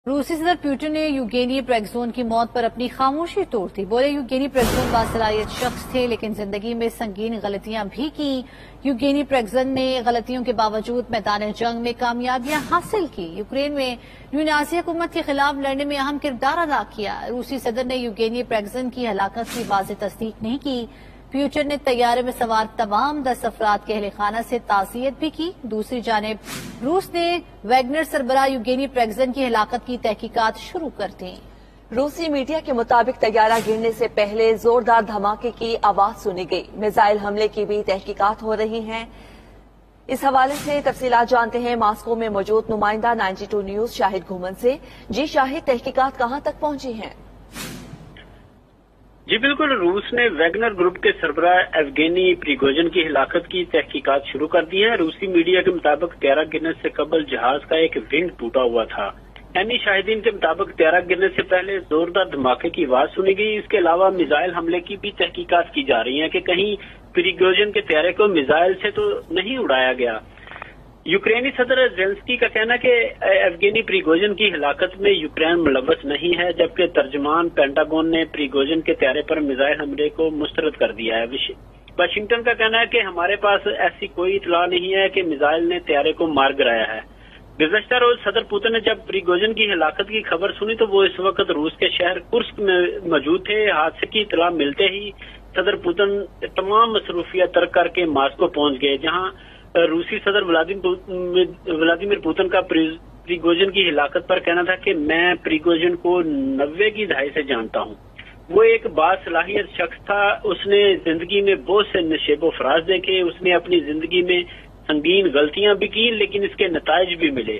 روسی صدر پیوٹن نے یوگینی پریگزون کی موت پر اپنی خاموشی توڑ دی. بولے یوگینی پریگزون باصلاحیت شخص تھے لیکن زندگی میں سنگین غلطیاں بھی کی. یوگینی پریگزون نے غلطیوں کے باوجود میدان جنگ میں کامیابیاں حاصل کی. یوکرین میں نازی حکومت کے خلاف لڑنے میں اہم کردار ادا کیا. روسی صدر نے یوگینی پریگزون کی ہلاکت کی واضح تصدیق نہیں کی. پیوٹن نے طیارے میں سوار تمام 10 افراد کے اہل خانہ سے تعزیت بھی کی. دوسری جانب روس نے ویگنر سربراہ یوگینی پریگزون کی ہلاکت کی تحقیقات شروع کر دیں. روسی میڈیا کے مطابق طیارہ گرنے سے پہلے زوردار دھماکے کی آواز سنی گئی. میزائل حملے کی بھی تحقیقات ہو رہی ہیں. اس حوالے سے تفصیلات جانتے ہیں ماسکو میں موجود نمائندہ 92 نیوز شاہد گھومن سے. جی شاہد، تحقیقات کہاں تک پہنچی ہیں؟ جی بالکل، روس نے ویگنر گروپ کے سربراہ ایوگینی پریگوجن کی ہلاکت کی تحقیقات شروع کر دی ہیں. روسی میڈیا کے مطابق طیارہ گرنے سے قبل جہاز کا ایک ونگ ٹوٹا ہوا تھا. شاہدین کے مطابق طیارہ گرنے سے پہلے زوردار دھماکے کی آواز سنی گئی. اس کے علاوہ میزائل حملے کی بھی تحقیقات کی جا رہی ہیں کہ کہیں پریگوجن کے طیارے کو میزائل سے تو نہیں اڑایا گیا. یوکرینی صدر زیلنسکی کا کہنا ہے کہ ایوگینی پریگوجن کی ہلاکت میں یوکرین ملوث نہیں ہے، جبکہ ترجمان پینٹاگون نے پریگوجن کے طیارے پر میزائل حملے کو مسترد کر دیا ہے. واشنگٹن کا کہنا ہے کہ ہمارے پاس ایسی کوئی اطلاع نہیں ہے کہ میزائل نے طیارے کو مار گرایا ہے. گزشتہ روز صدر پوتن نے جب پریگوجن کی ہلاکت کی خبر سنی تو وہ اس وقت روس کے شہر کرسک میں موجود تھے. حادثے کی اطلاع ملتے ہی صدر پوتن تمام مصروفیات ترک کر کے ماسکو پہنچ گئے، جہاں روسی صدر ولادیمیر پوتن کا پریگوجن کی ہلاکت پر کہنا تھا کہ میں پریگوجن کو 90 کی دہائی سے جانتا ہوں. وہ ایک باصلاحیت شخص تھا. اس نے زندگی میں بہت سے نشیب و فراز دیکھے. اس نے اپنی زندگی میں سنگین غلطیاں بھی کی لیکن اس کے نتائج بھی ملے.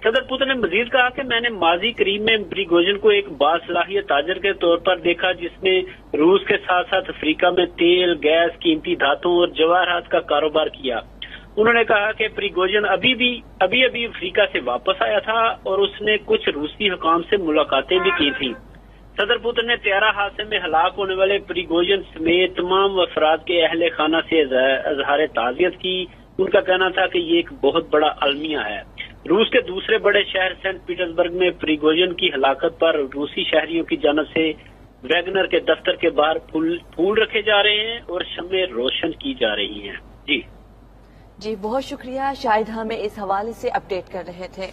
صدر پوتن نے مزید کہا کہ میں نے ماضی قریب میں پریگوجن کو ایک باصلاحیت تاجر کے طور پر دیکھا جس نے روس کے ساتھ ساتھ افریقہ میں تیل، گیس، قیمتی دھاتوں اور جواہرات کا کاروبار کیا. انہوں نے کہا کہ پریگوجن ابھی افریقہ سے واپس آیا تھا اور اس نے کچھ روسی حکام سے ملاقاتیں بھی کی تھیں. صدر پوتن نے طیارہ حادثے میں ہلاک ہونے والے پریگوجن سمیت تمام افراد کے اہل خانہ سے اظہار تعزیت کی. ان کا کہنا تھا کہ یہ ایک بہت بڑا المیہ ہے. روس کے دوسرے بڑے شہر سینٹ پیٹرزبرگ میں پریگوجن کی ہلاکت پر روسی شہریوں کی جانب سے ویگنر کے دفتر کے باہر پھول رکھے جا رہے ہیں اور شمعیں روشن کی جا رہی ہیں. جی بہت شکریہ شاہد، ہمیں اس حوالے سے اپڈیٹ کر رہے تھے.